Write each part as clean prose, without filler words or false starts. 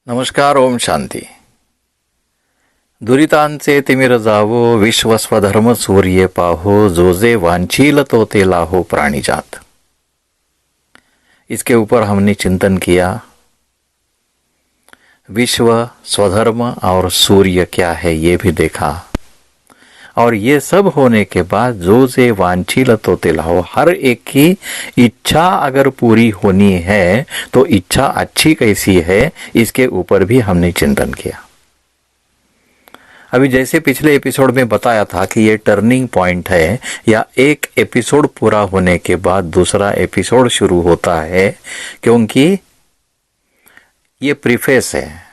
नमस्कार. ओम शांती. दुरितांचे तिमिर जावो, विश्व स्वधर्म सूर्य पाहो, जो जे वांछील तो ते लाहो प्राणीजात. इसके ऊपर हमने चिंतन किया. विश्व स्वधर्म और सूर्य क्या है ये भी देखा. और ये सब होने के बाद जो जे वांछील तो ते लाहो, हर एक की इच्छा अगर पूरी होनी है तो इच्छा अच्छी कैसी है इसके ऊपर भी हमने चिंतन किया. अभी जैसे पिछले एपिसोड में बताया था कि ये टर्निंग पॉइंट है, या एक एपिसोड पूरा होने के बाद दूसरा एपिसोड शुरू होता है, क्योंकि ये प्रीफेस है.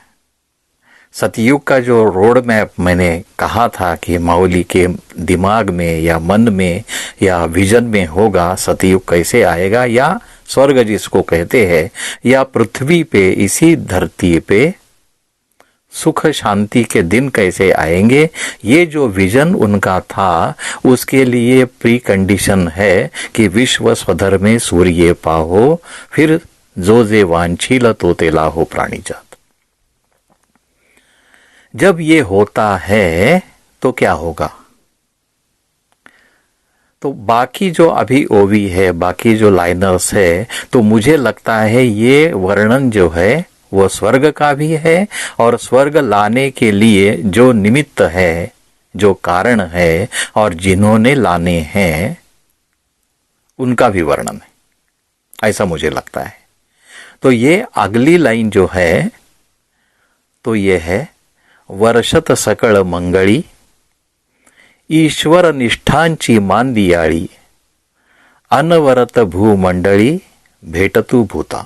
सतयुग का जो रोड मैप मैंने कहा था कि माउली के दिमाग में या मन में या विजन में होगा, सतयुग कैसे आएगा, या स्वर्ग जिसको कहते हैं, या पृथ्वी पे इसी धरती पे सुख शांति के दिन कैसे आएंगे, ये जो विजन उनका था उसके लिए प्री कंडीशन है कि विश्व स्वधर्मे सूर्य पाहो, फिर जो जे वांछील तो ते लाहो प्राणीजात. जब ये होता है तो क्या होगा? तो बाकी जो अभी ओवी है, बाकी जो लाइनर्स है, तो मुझे लगता है ये वर्णन जो है वो स्वर्ग का भी है, और स्वर्ग लाने के लिए जो निमित्त है, जो कारण है, और जिन्होंने लाने हैं उनका भी वर्णन है, ऐसा मुझे लगता है. तो ये अगली लाइन जो है तो ये है, वर्षत सकळ मंगळी, ईश्वर निष्ठांची मांदियाळी, अनवरत भूमंडळी भेटतू भूता.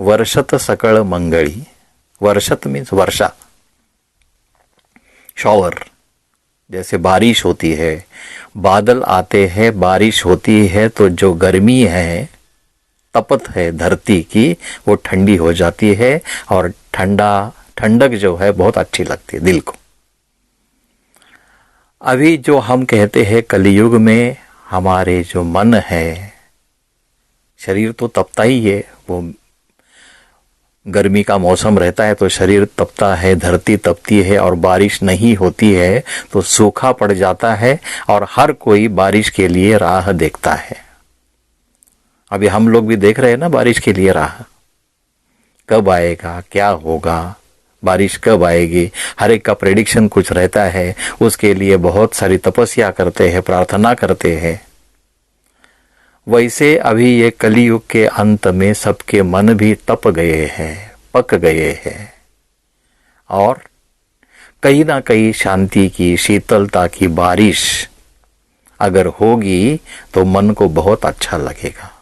वर्षत सकळ मंगळी, वर्षत मीन्स वर्षा, शॉवर, जैसे बारिश होती है, बादल आते हैं, बारिश होती है, तो जो गर्मी है, तपत है धरती की, वो ठंडी हो जाती है, और ठंडक जो है बहुत अच्छी लगती है दिल को. अभी जो हम कहते हैं कलयुग में हमारे जो मन है, शरीर तो तपता ही है, वो गर्मी का मौसम रहता है तो शरीर तपता है, धरती तपती है, और बारिश नहीं होती है तो सूखा पड़ जाता है, और हर कोई बारिश के लिए राह देखता है. अभी हम लोग भी देख रहे हैं ना बारिश के लिए राह, कब आएगा, क्या होगा, बारिश कब आएगी. हर एक का प्रेडिक्शन कुछ रहता है, उसके लिए बहुत सारी तपस्या करते हैं, प्रार्थना करते हैं. वैसे अभी ये कलियुग के अंत में सबके मन भी तप गए हैं, पक गए हैं, और कहीं ना कहीं शांति की, शीतलता की बारिश अगर होगी तो मन को बहुत अच्छा लगेगा.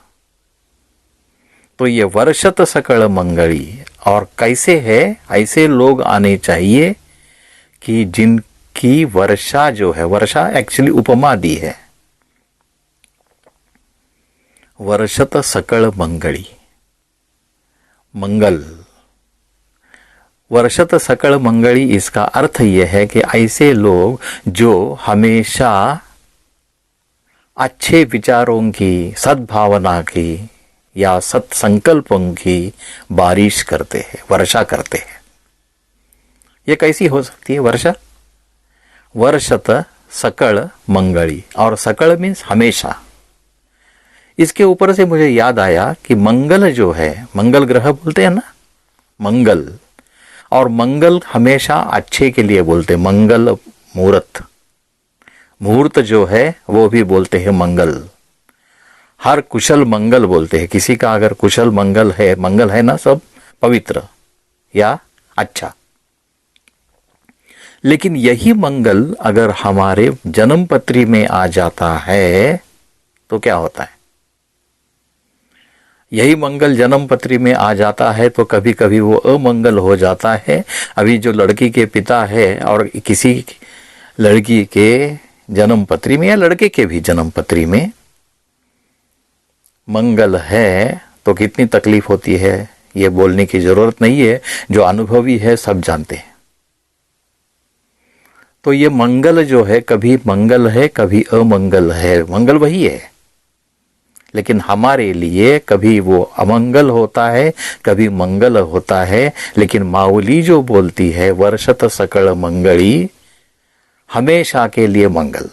तो ये वर्षत सकळ मंगळी, और कैसे है, ऐसे लोग आने चाहिए कि जिनकी वर्षा जो है, वर्षा एक्चुअली उपमा दी है, वर्षत सकळ मंगळी, मंगल. वर्षत सकळ मंगळी, इसका अर्थ यह है कि ऐसे लोग जो हमेशा अच्छे विचारों की, सद्भावना की या सत्संकल्पों की बारिश करते हैं, वर्षा करते हैं. ये कैसी हो सकती है वर्षा? वर्षत सकळ मंगळी, और सकळ मीन्स हमेशा. इसके ऊपर से मुझे याद आया कि मंगल जो है, मंगल ग्रह बोलते हैं ना, मंगल, और मंगल हमेशा अच्छे के लिए बोलते हैं. मंगल मुहूर्त, मुहूर्त जो है वो भी बोलते हैं मंगल. हर कुशल मंगल बोलते हैं. किसी का अगर कुशल मंगल है ना, सब पवित्र या अच्छा. लेकिन यही मंगल अगर हमारे जन्म पत्री में आ जाता है तो क्या होता है? यही मंगल जन्म पत्री में आ जाता है तो कभी कभी वो अमंगल हो जाता है. अभी जो लड़की के पिता है और किसी लड़की के जन्म पत्री में या लड़के के भी जन्म पत्री में मंगल है तो कितनी तकलीफ होती है, ये बोलने की जरूरत नहीं है, जो अनुभवी है सब जानते हैं. तो ये मंगल जो है, कभी मंगल है कभी अमंगल है, मंगल वही है, लेकिन हमारे लिए कभी वो अमंगल होता है, कभी मंगल होता है। लेकिन माऊली जो बोलती है वर्षत सकल मंगली, हमेशा के लिए मंगल,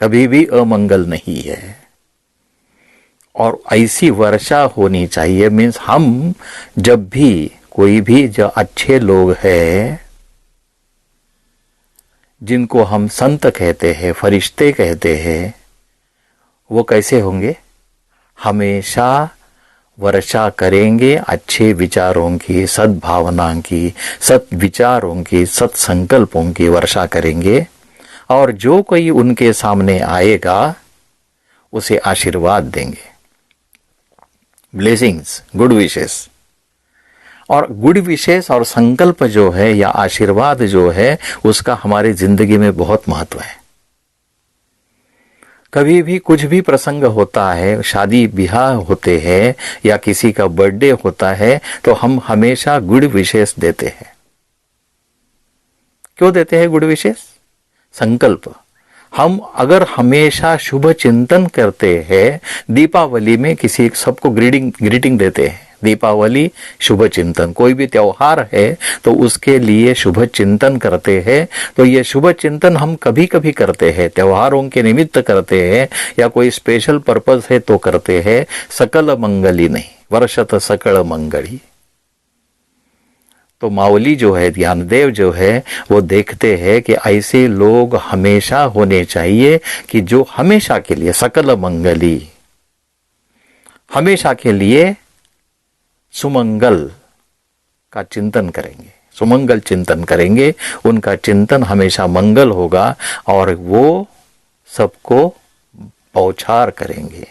कभी भी अमंगल नहीं है। और ऐसी वर्षा होनी चाहिए, मीन्स हम जब भी कोई भी जो अच्छे लोग हैं जिनको हम संत कहते हैं, फरिश्ते कहते हैं, वो कैसे होंगे? हमेशा वर्षा करेंगे अच्छे विचारों की, सद्भावना की, सत विचारों की, सत्संकल्पों की वर्षा करेंगे। और जो कोई उनके सामने आएगा उसे आशीर्वाद देंगे, ब्लेसिंग्स, गुड विशेस। और गुड विशेष और संकल्प जो है या आशीर्वाद जो है उसका हमारी जिंदगी में बहुत महत्व है। कभी भी कुछ भी प्रसंग होता है, शादी ब्याह होते हैं या किसी का बर्थडे होता है, तो हम हमेशा गुड विशेष देते हैं। क्यों देते हैं गुड विशेष? संकल्प। हम अगर हमेशा शुभ चिंतन करते हैं, दीपावली में किसी सबको ग्रीटिंग देते हैं, दीपावली शुभ चिंतन, कोई भी त्योहार है तो उसके लिए शुभ चिंतन करते हैं। तो ये शुभ चिंतन हम कभी कभी करते हैं, त्योहारों के निमित्त करते हैं या कोई स्पेशल पर्पस है तो करते हैं। सकल मंगली नहीं, वर्षत सकल मंगली। तो माऊली जो है, ज्ञानदेव जो है, वो देखते हैं कि ऐसे लोग हमेशा होने चाहिए कि जो हमेशा के लिए सकल मंगली, हमेशा के लिए सुमंगल का चिंतन करेंगे, सुमंगल चिंतन करेंगे। उनका चिंतन हमेशा मंगल होगा और वो सबको पौछार करेंगे।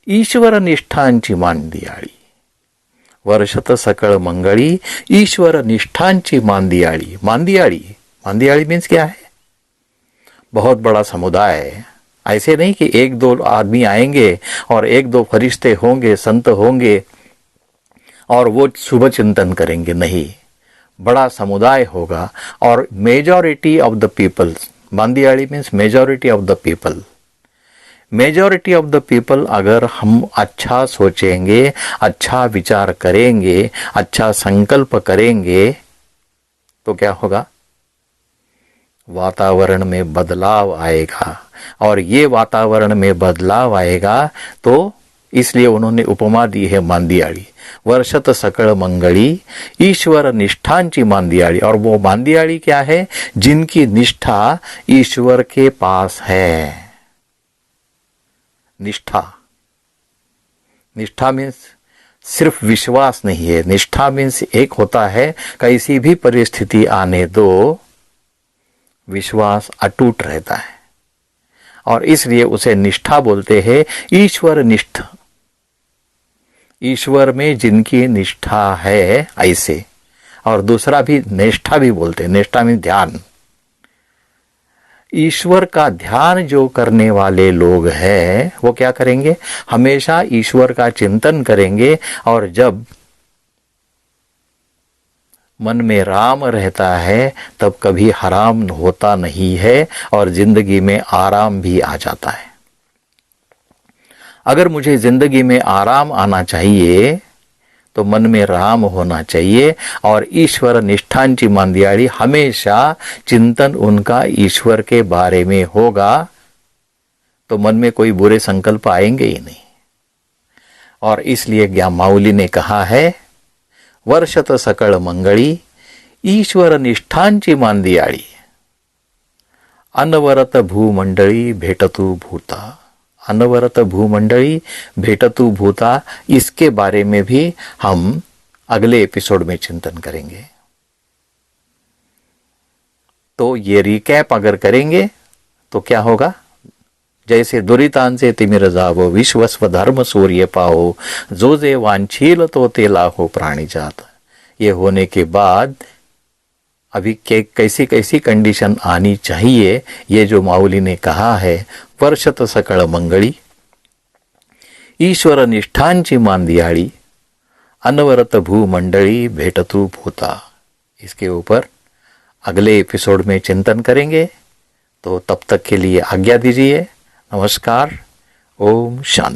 ईश्वर निष्ठांची मांदियाळी, वर्षत सकळ मंगळी, ईश्वर निष्ठांची मांदियाळी। मांदियाळी मीन्स क्या है? बहुत बड़ा समुदाय है। ऐसे नहीं कि एक दो आदमी आएंगे और एक दो फरिश्ते होंगे, संत होंगे और वो शुभ चिंतन करेंगे, नहीं, बड़ा समुदाय होगा। और मेजॉरिटी ऑफ द पीपल, मांदियाळी means majority of the people. Majority of the people अगर हम अच्छा सोचेंगे, अच्छा विचार करेंगे, अच्छा संकल्प करेंगे तो क्या होगा? वातावरण में बदलाव आएगा। और ये वातावरण में बदलाव आएगा तो इसलिए उन्होंने उपमा दी है मांदियाळी, वर्षत सकळ मंगली, ईश्वर निष्ठांची मांदियाळी। और वो मांदियाळी क्या है? जिनकी निष्ठा ईश्वर के पास है। निष्ठा, निष्ठा मीन्स सिर्फ विश्वास नहीं है। निष्ठा मीन्स एक होता है कैसी भी परिस्थिति आने दो, विश्वास अटूट रहता है और इसलिए उसे निष्ठा बोलते हैं। ईश्वर निष्ठ, ईश्वर में जिनकी निष्ठा है ऐसे। और दूसरा भी निष्ठा भी बोलते हैं, निष्ठा मीन्स ध्यान। ईश्वर का ध्यान जो करने वाले लोग हैं वो क्या करेंगे? हमेशा ईश्वर का चिंतन करेंगे। और जब मन में राम रहता है तब कभी हराम होता नहीं है और जिंदगी में आराम भी आ जाता है। अगर मुझे जिंदगी में आराम आना चाहिए तो मन में राम होना चाहिए। और ईश्वर निष्ठांची मांदियाळी, हमेशा चिंतन उनका ईश्वर के बारे में होगा तो मन में कोई बुरे संकल्प आएंगे ही नहीं। और इसलिए ज्ञान माऊली ने कहा है, वर्षत सकळ मंगळी, ईश्वर निष्ठांची मांदियाळी, अनवरत भूमंडळी भेटतु भूता। अनवरत भूमंडली भेटतु भूता, इसके बारे में भी हम अगले एपिसोड में चिंतन करेंगे। तो ये रिकैप अगर करेंगे तो क्या होगा? जैसे दुरितांचे तिमिर जावो, विश्वस्व धर्म सूर्य पाहो, जो जे वांछील तो ते लाहो प्राणी जात। ये होने के बाद अभी कैसी कैसी कंडीशन आनी चाहिए, ये जो माऊली ने कहा है, वर्षत सकळ मंगळी, ईश्वर निष्ठांची मांदियाळी, अनवरत भूमंडळी भेटतु भूता। इसके ऊपर अगले एपिसोड में चिंतन करेंगे। तो तब तक के लिए आज्ञा दीजिए। नमस्कार। ओम शांति।